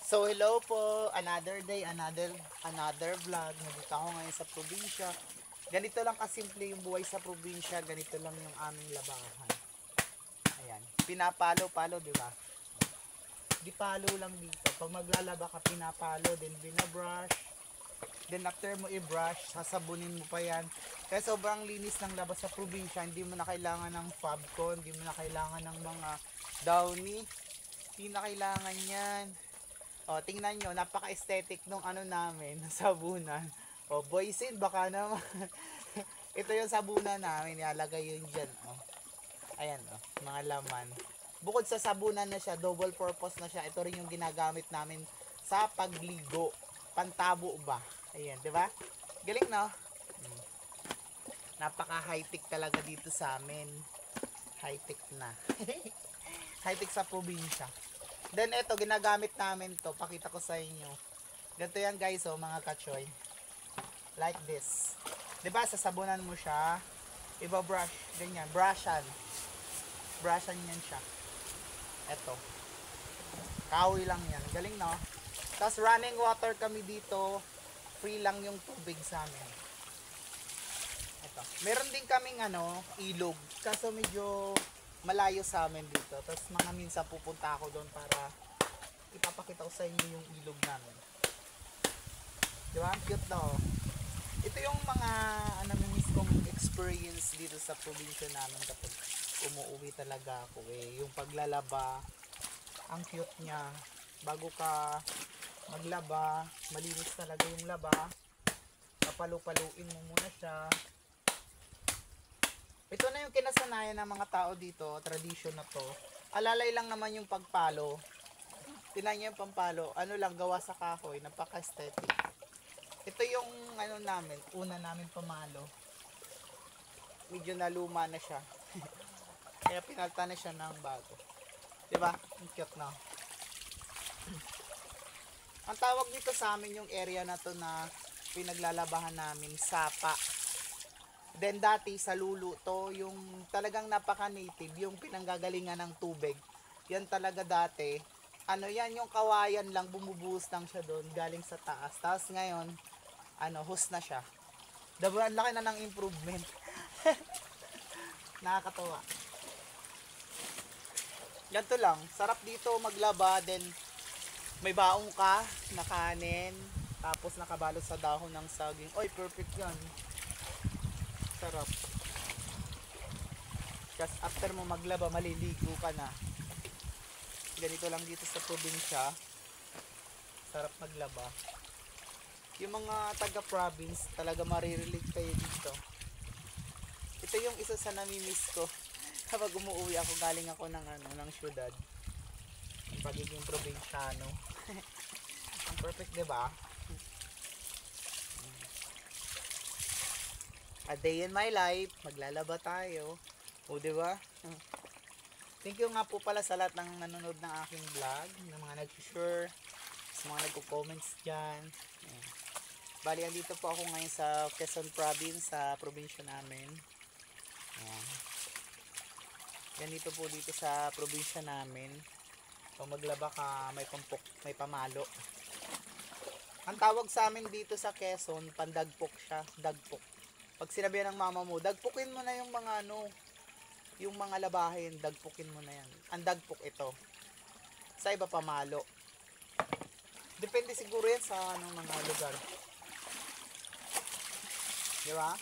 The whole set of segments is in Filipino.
So hello po, another day, another vlog. Nandito ako ngayon sa probinsya. Ganito lang kasimple yung buhay sa probinsya, ganito lang yung aming labahan. Ayan, pinapalo-palo, di ba? Di palo lang dito. Pag maglalaba ka, pinapalo, then binabrush. Then after mo i-brush, sasabunin mo pa yan. Kaya sobrang linis ng labas sa probinsya. Hindi mo na kailangan ng Fabcon, hindi mo na kailangan ng mga Downy. Hindi na kailangan yan. O, tingnan nyo, napaka-aesthetic nung ano namin, sabunan. O, boysin, baka naman. Ito yung sabunan namin, ilalagay yun dyan. O, ayan, o, mga laman. Bukod sa sabunan na siya, double purpose na siya. Ito rin yung ginagamit namin sa pagligo. Pantabo ba? Ayan, di ba? Galing, no? Napaka-high-tech talaga dito sa amin. High-tech na. High-tech sa probinsya. Then ito, ginagamit namin to. Pakita ko sa inyo. Ganito yan guys, oh, mga kachoy. Like this. Diba, sasabunan mo siya. Iba-brush. Ganyan. Brushan. Brushan yan siya. Ito. Kahoy lang yan. Galing, no? Tapos running water kami dito. Free lang yung tubig sa amin. Ito. Meron din kaming ilog. Kaso medyo malayo sa amin dito. Tapos mga minsan pupunta ako doon para ipapakita ko sa inyo yung ilog namin. Di ba? Cute no? Ito yung mga namimiss kong experience dito sa probinsya namin kapag umuwi talaga ako eh. Yung paglalaba, ang cute niya. Bago ka maglaba, malinis talaga yung laba. Papalu-paluin mo muna siya. Ito na yung kinasanayan ng mga tao dito, tradition na to. Alalay lang naman yung pagpalo. Tingnan niyo yung pampalo, ano lang gawa sa kahoy, napaka-aesthetic. Ito yung namin, una namin pamalo. Medyo naluma na siya. Kaya pinalta na siya ng bago. 'Di ba? Ang cute na. Ang tawag dito sa amin yung area na to na pinaglalabahan namin, sapa. Then dati sa lulo to, yung talagang napaka-native, yung pinanggagalingan ng tubig. Yan talaga dati. Ano yan, yung kawayan lang, bumubuhos lang siya doon, galing sa taas. Tapos ngayon, hose na siya. Diba, ang laki na ng improvement. Nakakatawa. Ganito lang, sarap dito maglaba, then may baong ka na kanin, tapos nakabalot sa dahon ng saging. Oy, perfect yan. Sarap. Just after mo maglaba, maliligo ka na. Ganito lang dito sa probinsya. Sarap maglaba. Yung mga taga-province, talaga marirelate kayo dito. Ito yung isa sa namimiss ko. Kapag umuwi ako, galing ako ng syudad. Ang pagiging probinsyano. Ang perfect, diba? A day in my life, maglalaba tayo. O, diba? Thank you nga po pala sa lahat ng nanonood ng aking vlog, ng mga nag-share, sa mga nagko-comments dyan. Ayan. Bali, andito po ako ngayon sa Quezon Province, sa probinsya namin. Ayan. Ganito po dito sa probinsya namin. Kung maglaba ka, may pampok, may pamalo. Ang tawag sa amin dito sa Quezon, pandagpok siya, dagpok. Pag sinabihan ng mama mo, dagpukin mo na yung mga yung mga labahin, dagpukin mo na yan. Ang dagpok ito. Sa iba pamalo. Depende siguro yan sa mga lugar. Di ba?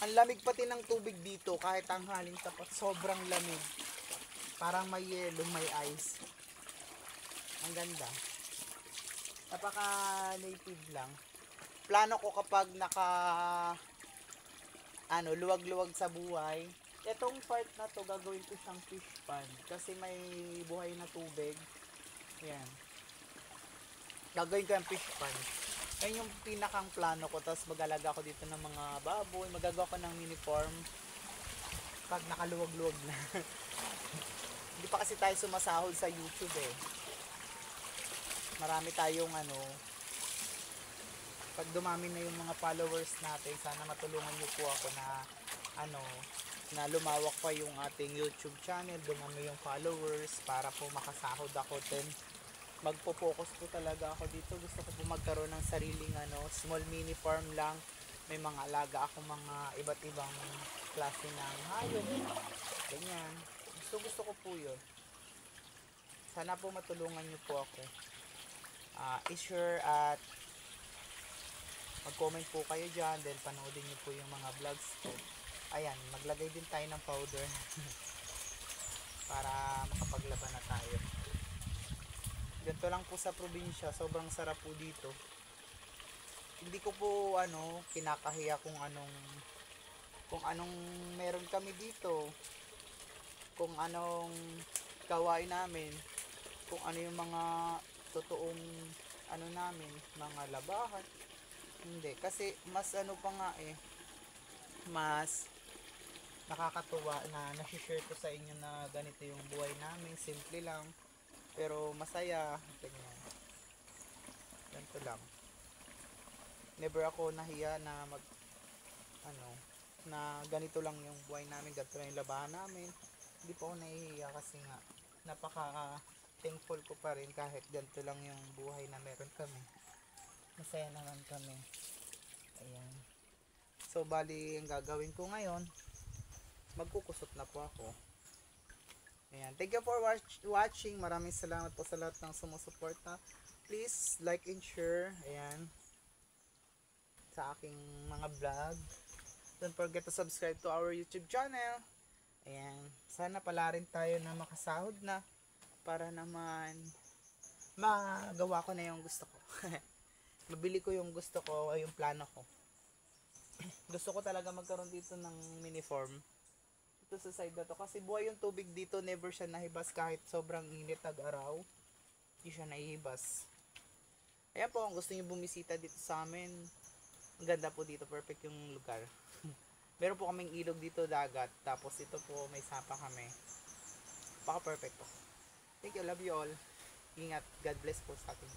Ang lamig pati ng tubig dito kahit ang haling tapat, sobrang lamig. Parang may yelo, may ice. Ang ganda. Napaka native lang. Plano ko kapag luwag-luwag sa buhay, itong part na to gagawin ko siyang fish pond kasi may buhay na tubig. Yan. Gagawin ko yung fish pond. Yan yung pinakang plano ko. Tapos mag-alaga ako dito ng mga baboy. Magagawa ko ng mini farm pag nakaluwag-luwag na. Hindi pa kasi tayo sumasahod sa YouTube eh. Marami tayong pag dumami na yung mga followers natin, sana matulungan niyo po ako na na lumawak pa yung ating YouTube channel, dumami yung followers para po makasahod ako din magpo-focus po talaga ako dito. Gusto ko po magkaroon ng sariling small mini farm lang. May mga alaga ako mga iba't ibang klase ng hayop. Ganyan. Gusto ko po yun. Sana po matulungan niyo po ako. I-share at mag-comment po kayo dyan. Then panoodin niyo po yung mga vlogs ko. Ayan, maglagay din tayo ng powder. Para makapaglaban na tayo. Ganito lang po sa probinsya. Sobrang sarap po dito. Hindi ko po kinakahiya kung anong meron kami dito. Kung anong gawain namin. Kung ano yung mga totoong namin, mga labahan. Hindi. Kasi mas pa nga mas nakakatuwa na nasi-share ko sa inyo na ganito yung buhay namin. Simple lang. Pero masaya. Ganyan. Ganito lang. Never ako nahiya na na ganito lang yung buhay namin, ganito lang yung labahan namin. Hindi po ako nahihiya kasi nga napaka thankful ko pa rin kahit ganito lang yung buhay na meron kami. Masaya naman kami. Ayan. So bali ang gagawin ko ngayon, magkukusot na po ako. Ayan. Thank you for watching. Maraming salamat po sa lahat ng sumusuporta. Please like and share. Ayan. Sa aking mga vlog. Don't forget to subscribe to our YouTube channel. Ayan. Sana pala rin tayo na makasahod na para naman magawa ko na yung gusto ko. Mabili ko yung gusto ko, yung plano ko. Gusto ko talaga magkaroon dito ng mini farm. Dito sa side na to. Kasi buhay yung tubig dito. Never siya nahibas kahit sobrang init tag-araw. Hindi siya nahihibas. Ayan po, kung gusto niyo bumisita dito sa amin, ang ganda po dito, perfect yung lugar. Meron po kaming ilog dito, dagat. Tapos ito po, may sapa kami. Baka perfect po. Thank you, love you all. Ingat, God bless po sa atin.